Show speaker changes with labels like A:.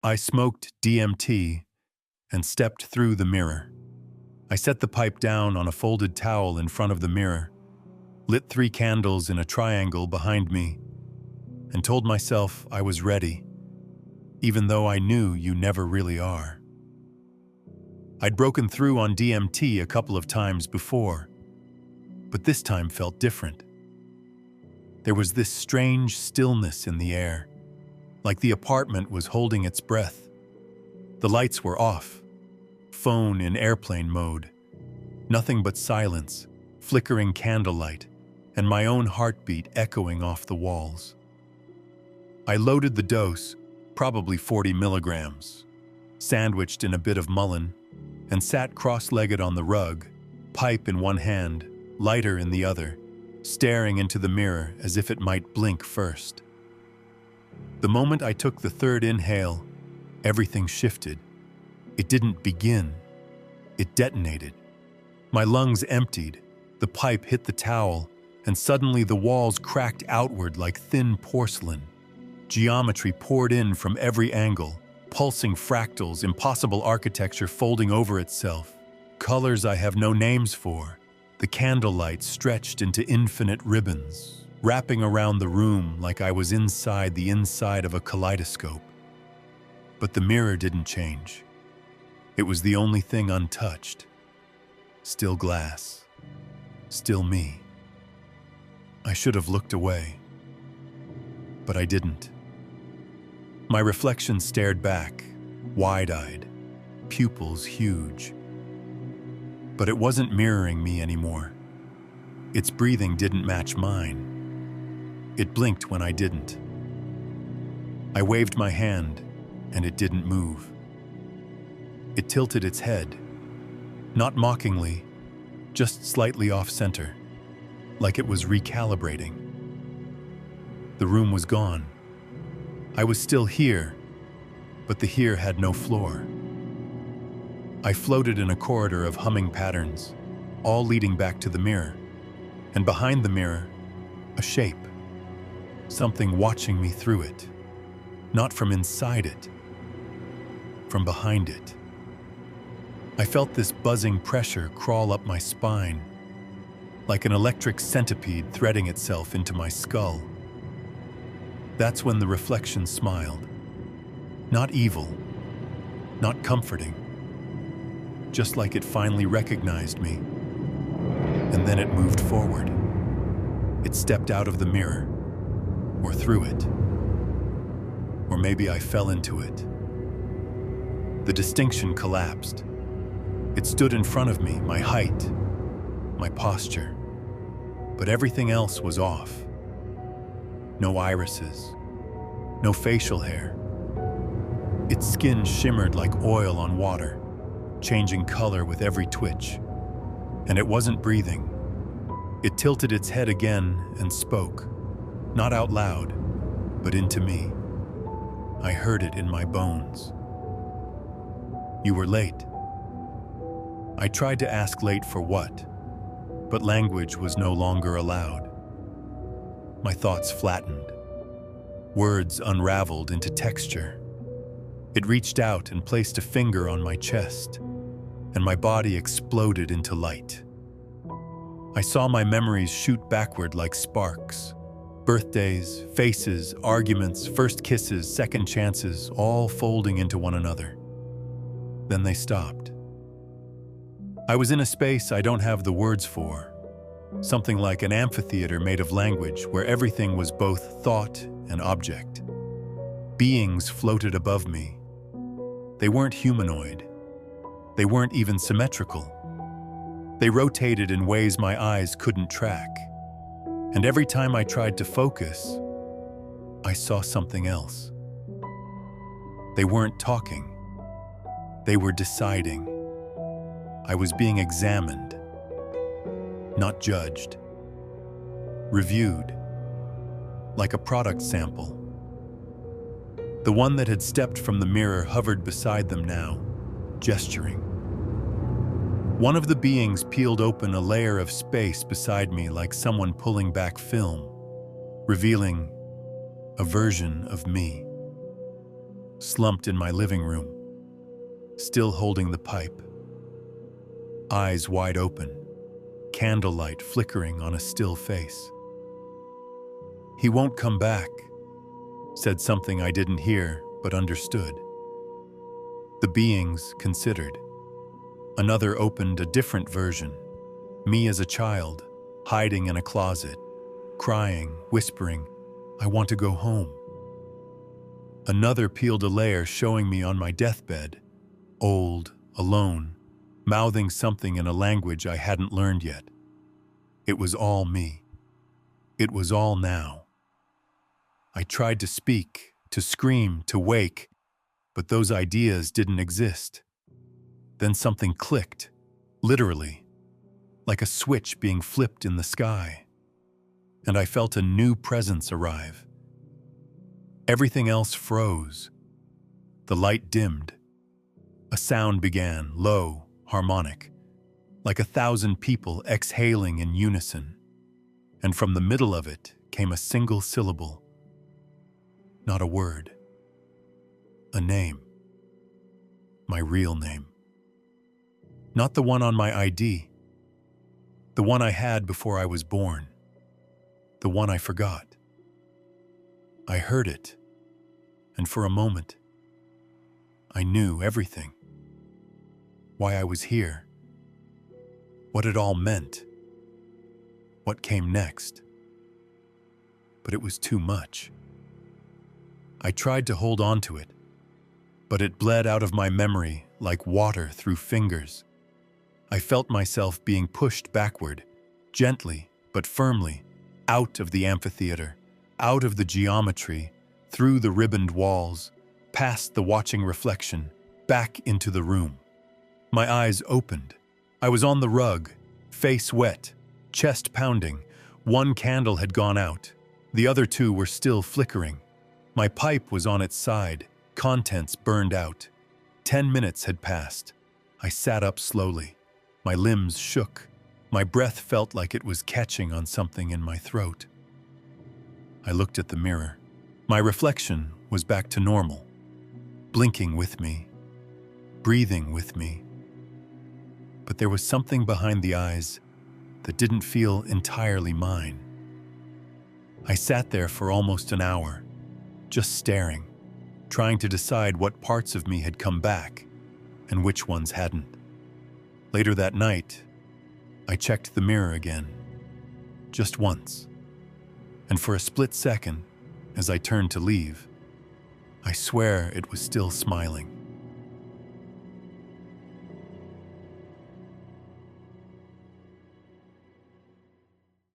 A: I smoked DMT and stepped through the mirror. I set the pipe down on a folded towel in front of the mirror, lit 3 candles in a triangle behind me, and told myself I was ready, even though I knew you never really are. I'd broken through on DMT a couple of times before, but this time felt different. There was this strange stillness in the air, like the apartment was holding its breath. The lights were off, phone in airplane mode. Nothing but silence, flickering candlelight, and my own heartbeat echoing off the walls. I loaded the dose, probably 40 milligrams, sandwiched in a bit of mullein, and sat cross-legged on the rug, pipe in one hand, lighter in the other, staring into the mirror as if it might blink first. The moment I took the 3rd inhale, everything shifted. It didn't begin. It detonated. My lungs emptied, the pipe hit the towel, and suddenly the walls cracked outward like thin porcelain. Geometry poured in from every angle, pulsing fractals, impossible architecture folding over itself. Colors I have no names for. The candlelight stretched into infinite ribbons, wrapping around the room like I was inside the inside of a kaleidoscope. But the mirror didn't change. It was the only thing untouched. Still glass. Still me. I should have looked away. But I didn't. My reflection stared back, wide-eyed, pupils huge. But it wasn't mirroring me anymore. Its breathing didn't match mine. It blinked when I didn't. I waved my hand, and it didn't move. It tilted its head, not mockingly, just slightly off-center, like it was recalibrating. The room was gone. I was still here, but the here had no floor. I floated in a corridor of humming patterns, all leading back to the mirror, and behind the mirror, a shape, something watching me through it, not from inside it, from behind it. I felt this buzzing pressure crawl up my spine, like an electric centipede threading itself into my skull. That's when the reflection smiled. Not evil, not comforting, just like it finally recognized me. And then it moved forward. It stepped out of the mirror, or through it. Or maybe I fell into it. The distinction collapsed. It stood in front of me, my height, my posture. But everything else was off. No irises, no facial hair. Its skin shimmered like oil on water, changing color with every twitch. And it wasn't breathing. It tilted its head again and spoke, not out loud, but into me. I heard it in my bones. You were late. I tried to ask late for what, but language was no longer allowed. My thoughts flattened. Words unraveled into texture. It reached out and placed a finger on my chest, and my body exploded into light. I saw my memories shoot backward like sparks. Birthdays, faces, arguments, first kisses, second chances, all folding into one another. Then they stopped. I was in a space I don't have the words for. Something like an amphitheater made of language where everything was both thought and object. Beings floated above me. They weren't humanoid. They weren't even symmetrical. They rotated in ways my eyes couldn't track. And every time I tried to focus, I saw something else. They weren't talking. They were deciding. I was being examined, not judged, reviewed, like a product sample. The one that had stepped from the mirror hovered beside them now, gesturing. One of the beings peeled open a layer of space beside me like someone pulling back film, revealing a version of me. slumped in my living room, still holding the pipe, eyes wide open, candlelight flickering on a still face. "He won't come back," said something I didn't hear but understood. The beings considered. Another opened a different version, me as a child, hiding in a closet, crying, whispering, "I want to go home." Another peeled a layer showing me on my deathbed, old, alone, mouthing something in a language I hadn't learned yet. It was all me. It was all now. I tried to speak, to scream, to wake, but those ideas didn't exist. Then something clicked, literally, like a switch being flipped in the sky, and I felt a new presence arrive. Everything else froze. The light dimmed. A sound began, low, harmonic, like 1,000 people exhaling in unison, and from the middle of it came a single syllable. Not a word. A name. My real name. Not the one on my ID. The one I had before I was born. The one I forgot. I heard it, and for a moment, I knew everything. Why I was here. What it all meant. What came next. But it was too much. I tried to hold on to it, but it bled out of my memory like water through fingers. I felt myself being pushed backward, gently but firmly, out of the amphitheater, out of the geometry, through the ribboned walls, past the watching reflection, back into the room. My eyes opened. I was on the rug, face wet, chest pounding. One candle had gone out. The other two were still flickering. My pipe was on its side, contents burned out. 10 minutes had passed. I sat up slowly. My limbs shook. My breath felt like it was catching on something in my throat. I looked at the mirror. My reflection was back to normal, blinking with me, breathing with me. But there was something behind the eyes that didn't feel entirely mine. I sat there for almost an hour, just staring, trying to decide what parts of me had come back and which ones hadn't. Later that night, I checked the mirror again, just once. And for a split second, as I turned to leave, I swear it was still smiling.